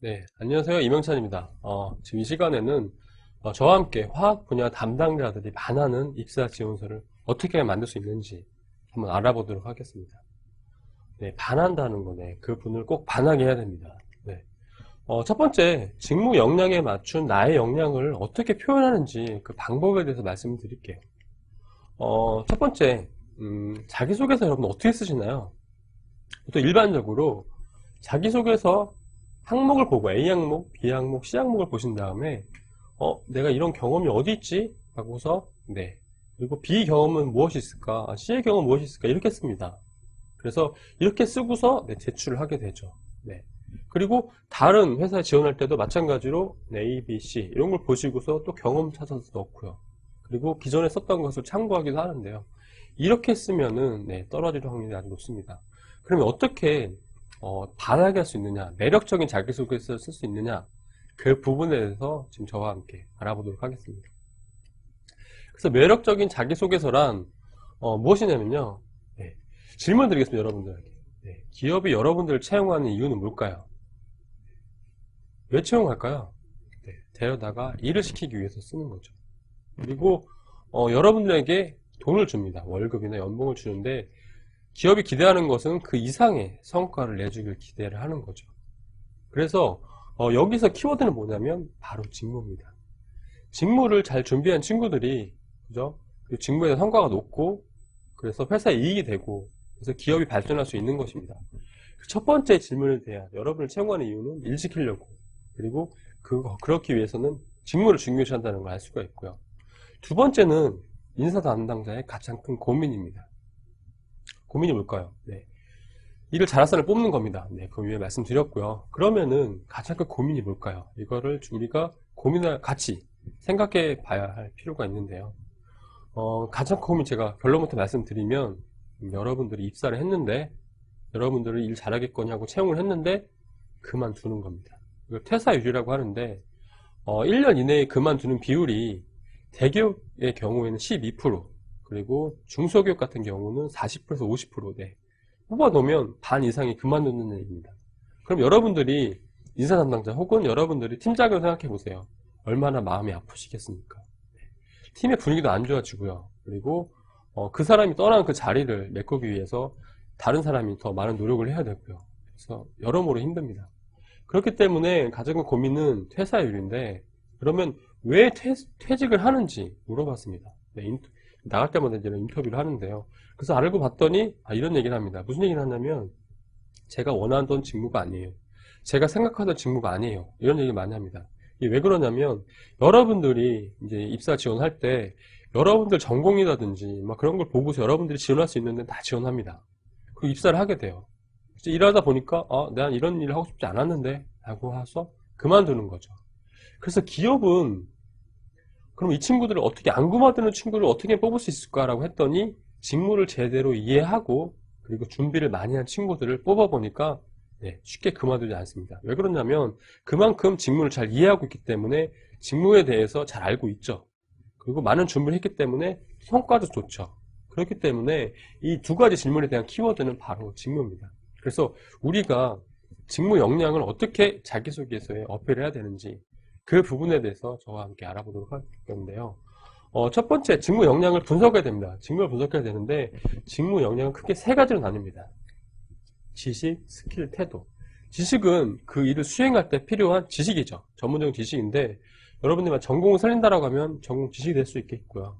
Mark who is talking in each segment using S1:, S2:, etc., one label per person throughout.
S1: 네, 안녕하세요. 이명찬입니다. 지금 이 시간에는 저와 함께 화학 분야 담당자들이 반하는 입사 지원서를 어떻게 만들 수 있는지 한번 알아보도록 하겠습니다. 네, 반한다는 거네. 그 분을 꼭 반하게 해야 됩니다. 네. 첫 번째, 직무 역량에 맞춘 나의 역량을 어떻게 표현하는지 그 방법에 대해서 말씀을 드릴게요. 첫 번째, 자기소개서 여러분 어떻게 쓰시나요? 또 일반적으로 자기소개서 항목을 보고 A 항목, B 항목, C 항목을 보신 다음에 내가 이런 경험이 어디 있지? 하고서 네. 그리고 B 경험은 무엇이 있을까? C의 경험은 무엇이 있을까? 이렇게 씁니다. 그래서 이렇게 쓰고서 네, 제출을 하게 되죠. 네. 그리고 다른 회사에 지원할 때도 마찬가지로 네, A, B, C 이런 걸 보시고서 또 경험 찾아서 넣고요. 그리고 기존에 썼던 것을 참고하기도 하는데요. 이렇게 쓰면은 네, 떨어질 확률이 아주 높습니다. 그러면 어떻게 반하게 할 수 있느냐, 매력적인 자기소개서를 쓸 수 있느냐, 그 부분에 대해서 지금 저와 함께 알아보도록 하겠습니다. 그래서 매력적인 자기소개서란 무엇이냐면요. 네, 질문 드리겠습니다. 여러분들에게. 네, 기업이 여러분들을 채용하는 이유는 뭘까요? 왜 채용할까요? 네, 데려다가 일을 시키기 위해서 쓰는 거죠. 그리고 여러분들에게 돈을 줍니다. 월급이나 연봉을 주는데 기업이 기대하는 것은 그 이상의 성과를 내주길 기대를 하는 거죠. 그래서 여기서 키워드는 뭐냐면 바로 직무입니다. 직무를 잘 준비한 친구들이 그죠? 그 직무에 대한 성과가 높고 그래서 회사에 이익이 되고 그래서 기업이 발전할 수 있는 것입니다. 첫 번째 질문에 대한 여러분을 채용하는 이유는 일 시키려고 그리고 그렇기 위해서는 직무를 중요시한다는 걸 알 수가 있고요. 두 번째는 인사 담당자의 가장 큰 고민입니다. 고민이 뭘까요? 네. 일을 잘할 사람을 뽑는 겁니다. 네, 그 위에 말씀드렸고요. 그러면은 가장 큰 고민이 뭘까요? 이거를 우리가 같이 생각해 봐야 할 필요가 있는데요. 가장 큰 고민 제가 결론부터 말씀드리면 여러분들이 입사를 했는데 여러분들을 일 잘하겠거니 하고 채용을 했는데 그만두는 겁니다. 이걸 퇴사율이라고 하는데 1년 이내에 그만두는 비율이 대기업의 경우에는 12% 그리고 중소기업 같은 경우는 40%에서 50% 네. 뽑아놓으면 반 이상이 그만두는 얘기입니다. 그럼 여러분들이 인사 담당자 혹은 여러분들이 팀장을 생각해 보세요. 얼마나 마음이 아프시겠습니까? 팀의 분위기도 안 좋아지고요. 그리고 그 사람이 떠난 그 자리를 메꾸기 위해서 다른 사람이 더 많은 노력을 해야 되고요. 그래서 여러모로 힘듭니다. 그렇기 때문에 가장 큰 고민은 퇴사율인데 그러면 왜 퇴직을 하는지 물어봤습니다. 네, 나갈 때마다 이제 인터뷰를 하는데요. 그래서 알고 봤더니 이런 얘기를 합니다. 무슨 얘기를 하냐면 제가 원하던 직무가 아니에요. 제가 생각하던 직무가 아니에요. 이런 얘기를 많이 합니다. 이게 왜 그러냐면 여러분들이 이제 입사 지원할 때 여러분들 전공이라든지 막 그런 걸 보고서 여러분들이 지원할 수 있는 데는 다 지원합니다. 그리고 입사를 하게 돼요. 일하다 보니까 난 이런 일을 하고 싶지 않았는데 라고 해서 그만두는 거죠. 그래서 기업은 그럼 이 친구들을 어떻게 안 그만두는 친구를 어떻게 뽑을 수 있을까라고 했더니 직무를 제대로 이해하고 그리고 준비를 많이 한 친구들을 뽑아보니까 네, 쉽게 그만두지 않습니다. 왜 그러냐면 그만큼 직무를 잘 이해하고 있기 때문에 직무에 대해서 잘 알고 있죠. 그리고 많은 준비를 했기 때문에 성과도 좋죠. 그렇기 때문에 이 두 가지 질문에 대한 키워드는 바로 직무입니다. 그래서 우리가 직무 역량을 어떻게 자기소개서에 어필해야 되는지 그 부분에 대해서 저와 함께 알아보도록 할 건데요. 첫 번째, 직무 역량을 분석해야 됩니다. 직무를 분석해야 되는데, 직무 역량은 크게 세 가지로 나뉩니다. 지식, 스킬, 태도. 지식은 그 일을 수행할 때 필요한 지식이죠. 전문적인 지식인데, 여러분들만 전공을 살린다라고 하면 전공 지식이 될 수 있겠고요.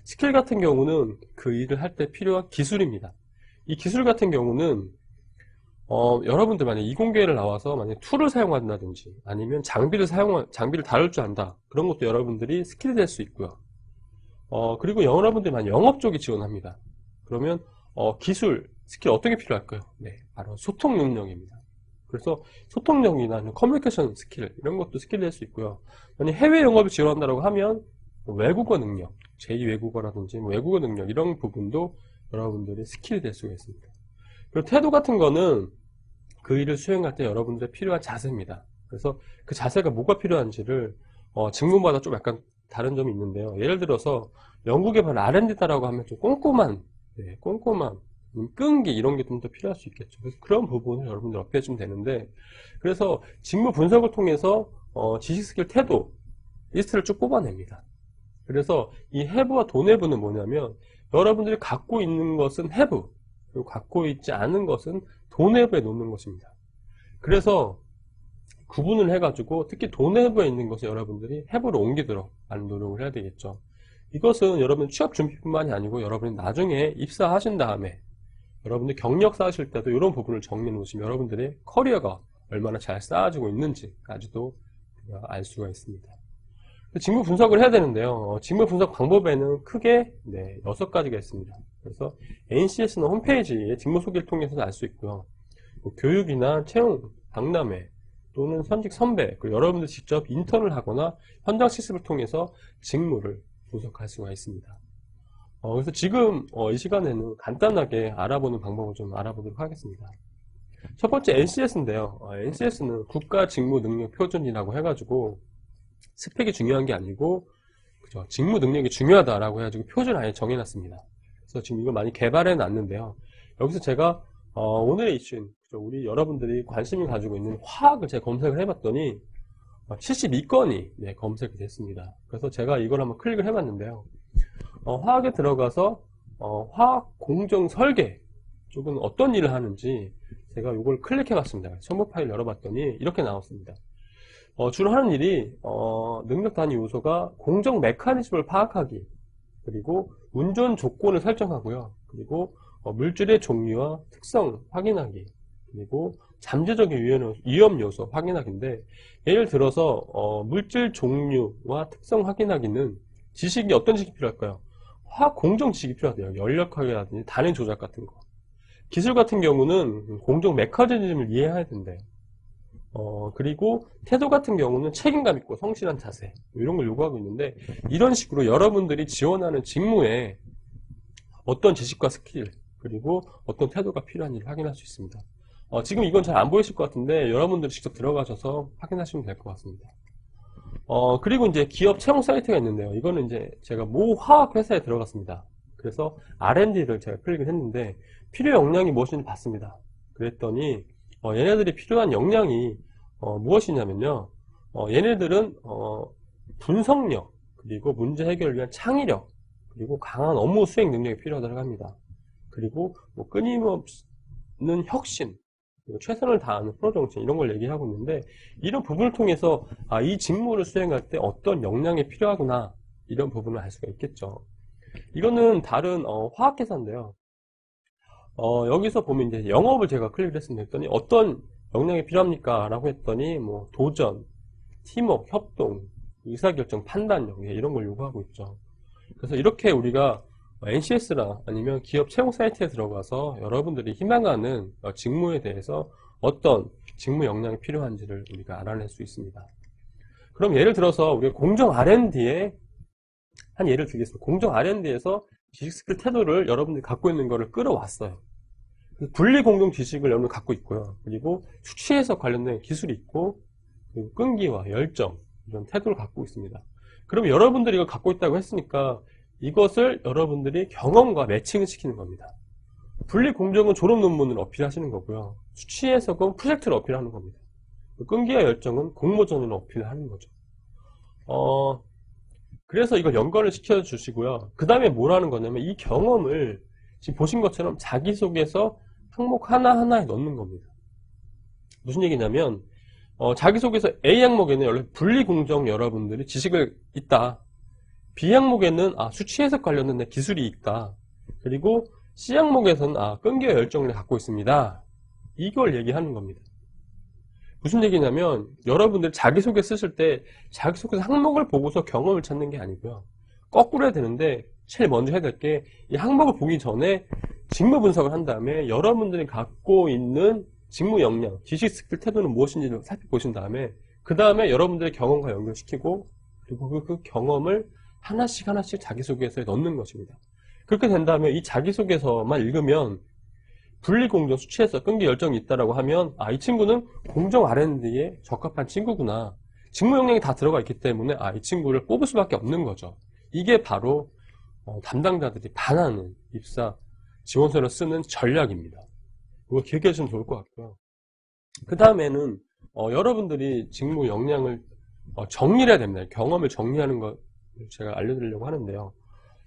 S1: 스킬 같은 경우는 그 일을 할 때 필요한 기술입니다. 이 기술 같은 경우는 여러분들 만약 이공계를 나와서 만약 툴을 사용한다든지 아니면 장비를 다룰 줄 안다. 그런 것도 여러분들이 스킬이 될 수 있고요. 그리고 여러분들이 만약 영업 쪽에 지원합니다. 그러면 기술, 스킬 어떻게 필요할까요? 네, 바로 소통 능력입니다. 그래서 소통력이나 커뮤니케이션 스킬 이런 것도 스킬이 될 수 있고요. 만약 해외 영업을 지원한다고 하면 외국어 능력, 제2외국어라든지 외국어 능력 이런 부분도 여러분들이 스킬이 될 수가 있습니다. 그리고 태도 같은 거는 그 일을 수행할 때 여러분들 필요한 자세입니다. 그래서 그 자세가 뭐가 필요한지를 직무마다 좀 약간 다른 점이 있는데요. 예를 들어서 연구개발 R&D다라고 하면 좀 꼼꼼한 끈기 이런 게 좀 더 필요할 수 있겠죠. 그래서 그런 부분을 여러분들 어필해 주면 되는데, 그래서 직무 분석을 통해서 지식 스킬 태도 리스트를 쭉 뽑아냅니다. 그래서 이 have와 don't have는 뭐냐면 여러분들이 갖고 있는 것은 have, 그리고 갖고 있지 않은 것은 don't have에 놓는 것입니다. 그래서 구분을 해가지고 특히 don't have에 있는 것을 여러분들이 have로 옮기도록 하는 노력을 해야 되겠죠. 이것은 여러분 취업 준비뿐만이 아니고 여러분이 나중에 입사하신 다음에 여러분들 경력 쌓으실 때도 이런 부분을 정리해 놓으시면 여러분들의 커리어가 얼마나 잘 쌓아지고 있는지까지도 알 수가 있습니다. 직무 분석을 해야 되는데요. 직무 분석 방법에는 크게 6가지가 있습니다. 그래서 NCS는 홈페이지에 직무 소개를 통해서는 알 수 있고요. 교육이나 채용, 박람회 또는 현직 선배, 여러분들 직접 인턴을 하거나 현장 실습을 통해서 직무를 분석할 수가 있습니다. 그래서 지금 이 시간에는 간단하게 알아보는 방법을 좀 알아보도록 하겠습니다. 첫 번째 NCS인데요. NCS는 국가직무능력표준이라고 해가지고 스펙이 중요한 게 아니고 그죠? 직무 능력이 중요하다라고 해가지고 표준 아예 정해놨습니다. 그래서 지금 이걸 많이 개발해 놨는데요. 여기서 제가 오늘의 이슈인 우리 여러분들이 관심을 가지고 있는 화학을 제가 검색을 해봤더니 72건이 검색이 됐습니다. 그래서 제가 이걸 한번 클릭을 해봤는데요. 화학에 들어가서 화학 공정 설계 쪽은 어떤 일을 하는지 제가 이걸 클릭해봤습니다. 첨부 파일 열어봤더니 이렇게 나왔습니다. 주로 하는 일이 능력 단위 요소가 공정 메커니즘을 파악하기, 그리고 운전 조건을 설정하고요. 그리고 물질의 종류와 특성 확인하기, 그리고 잠재적인 위험 요소 확인하기인데, 예를 들어서 물질 종류와 특성 확인하기는 지식이 어떤 지식이 필요할까요? 화학 공정 지식이 필요하대요. 연력학이라든지 단위 조작 같은 거. 기술 같은 경우는 공정 메커니즘을 이해해야 된대요. 그리고 태도 같은 경우는 책임감 있고 성실한 자세 이런 걸 요구하고 있는데, 이런 식으로 여러분들이 지원하는 직무에 어떤 지식과 스킬 그리고 어떤 태도가 필요한지를 확인할 수 있습니다. 지금 이건 잘 안 보이실 것 같은데 여러분들이 직접 들어가셔서 확인하시면 될 것 같습니다. 그리고 이제 기업 채용 사이트가 있는데요. 이거는 이제 제가 모 화학 회사에 들어갔습니다. 그래서 R&D를 제가 클릭을 했는데 필요 역량이 무엇인지 봤습니다. 그랬더니 얘네들이 필요한 역량이 무엇이냐면요. 얘네들은 분석력, 그리고 문제 해결을 위한 창의력, 그리고 강한 업무 수행 능력이 필요하다고 합니다. 그리고 끊임없는 혁신, 그리고 최선을 다하는 프로 정신 이런 걸 얘기하고 있는데, 이런 부분을 통해서 이 직무를 수행할 때 어떤 역량이 필요하구나 이런 부분을 알 수가 있겠죠. 이거는 다른 화학회사인데요. 여기서 보면 이제 영업을 제가 클릭을 했더니 어떤 역량이 필요합니까? 라고 했더니 뭐 도전, 팀워크, 협동, 의사결정, 판단력 이런 걸 요구하고 있죠. 그래서 이렇게 우리가 NCS나 아니면 기업 채용 사이트에 들어가서 여러분들이 희망하는 직무에 대해서 어떤 직무 역량이 필요한지를 우리가 알아낼 수 있습니다. 그럼 예를 들어서 우리가 공정 R&D에 한 예를 들겠습니다. 공정 R&D에서 지식 스킬 태도를 여러분들이 갖고 있는 거를 끌어왔어요. 분리 공정 지식을 여러분 갖고 있고요. 그리고 수치 해석 관련된 기술이 있고, 그리고 끈기와 열정 이런 태도를 갖고 있습니다. 그럼 여러분들이 이걸 갖고 있다고 했으니까 이것을 여러분들이 경험과 매칭을 시키는 겁니다. 분리 공정은 졸업 논문을 어필하시는 거고요. 수치 해석은 프로젝트를 어필하는 겁니다. 끈기와 열정은 공모전을 어필하는 거죠. 그래서 이걸 연관을 시켜주시고요. 그 다음에 뭘 하는 거냐면 이 경험을 지금 보신 것처럼 자기소개서 항목 하나하나에 넣는 겁니다. 무슨 얘기냐면 자기소개서 A 항목에는 원래 분리공정 여러분들이 지식을 있다. B 항목에는 수치 해석 관련된 내 기술이 있다. 그리고 C 항목에서는 끈기와 열정을 갖고 있습니다. 이걸 얘기하는 겁니다. 무슨 얘기냐면 여러분들 자기소개 쓰실 때 자기소개서 항목을 보고서 경험을 찾는 게 아니고요. 거꾸로 해야 되는데 제일 먼저 해야 될 게 이 항목을 보기 전에 직무 분석을 한 다음에 여러분들이 갖고 있는 직무 역량, 지식 스킬 태도는 무엇인지를 살펴보신 다음에 그 다음에 여러분들의 경험과 연결시키고 그리고 그 경험을 하나씩 자기소개서에 넣는 것입니다. 그렇게 된다면 이 자기소개서만 읽으면 분리공정, 수치해서 끈기 열정이 있다라고 하면 이 친구는 공정 R&D에 적합한 친구구나. 직무 역량이 다 들어가 있기 때문에 이 친구를 뽑을 수밖에 없는 거죠. 이게 바로 담당자들이 반하는 입사 지원서를 쓰는 전략입니다. 이거 기억해 주시면 좋을 것 같고요. 그 다음에는 여러분들이 직무 역량을 정리를 해야 됩니다. 경험을 정리하는 것 제가 알려드리려고 하는데요.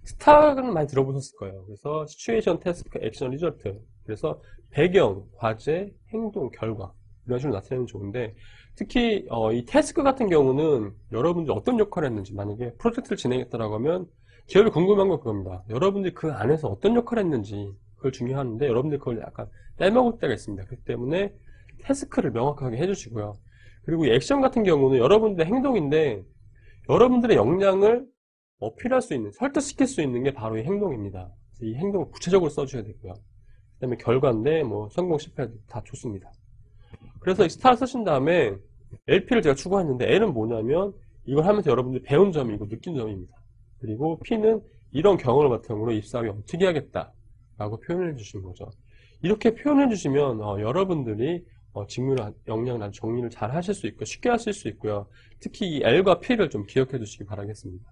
S1: 스탁은 많이 들어보셨을 거예요. 그래서 시츄에이션, 태스크, 액션, 리절트. 그래서 배경, 과제, 행동, 결과 이런 식으로 나타내면 좋은데 특히 이 태스크 같은 경우는 여러분들이 어떤 역할을 했는지 만약에 프로젝트를 진행했다라고 하면 제일 궁금한 건 그겁니다. 여러분들이 그 안에서 어떤 역할을 했는지 그걸 중요한데 여러분들이 그걸 약간 빼먹을 때가 있습니다. 그렇기 때문에 태스크를 명확하게 해주시고요. 그리고 이 액션 같은 경우는 여러분들의 행동인데 여러분들의 역량을 어필할 수 있는, 설득시킬 수 있는 게 바로 이 행동입니다. 이 행동을 구체적으로 써줘야 되고요. 그 다음에 결과인데 뭐 성공 실패 다 좋습니다. 그래서 이 스타를 쓰신 다음에 LP를 제가 추구했는데 L은 뭐냐면 이걸 하면서 여러분들이 배운 점이고 느낀 점입니다. 그리고 P는 이런 경험을 바탕으로 입사하기 어떻게 하겠다 라고 표현해 주신 거죠. 이렇게 표현해 주시면 여러분들이 직무 역량 정리를 잘 하실 수 있고 쉽게 하실 수 있고요. 특히 이 L과 P를 좀 기억해 두시기 바라겠습니다.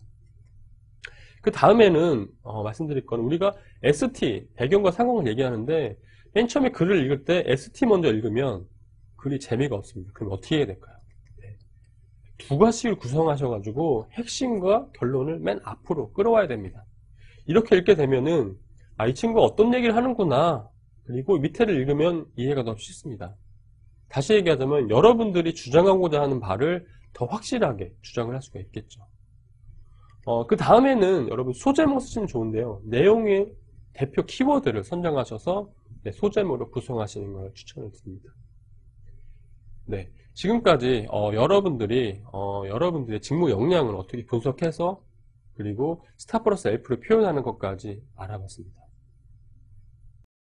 S1: 그 다음에는 말씀드릴 거는 우리가 ST, 배경과 상황을 얘기하는데 맨 처음에 글을 읽을 때 ST 먼저 읽으면 글이 재미가 없습니다. 그럼 어떻게 해야 될까요? 네. 두 가지를 구성하셔가지고 핵심과 결론을 맨 앞으로 끌어와야 됩니다. 이렇게 읽게 되면은 이 친구가 어떤 얘기를 하는구나. 그리고 밑에를 읽으면 이해가 더 쉽습니다. 다시 얘기하자면 여러분들이 주장하고자 하는 바를 더 확실하게 주장을 할 수가 있겠죠. 그 다음에는 여러분 소제목 쓰시면 좋은데요. 내용의 대표 키워드를 선정하셔서 소제목으로 구성하시는 걸 추천을 드립니다. 네, 지금까지 여러분들이 여러분들의 직무 역량을 어떻게 분석해서 그리고 스타 플러스 F를 표현하는 것까지 알아봤습니다.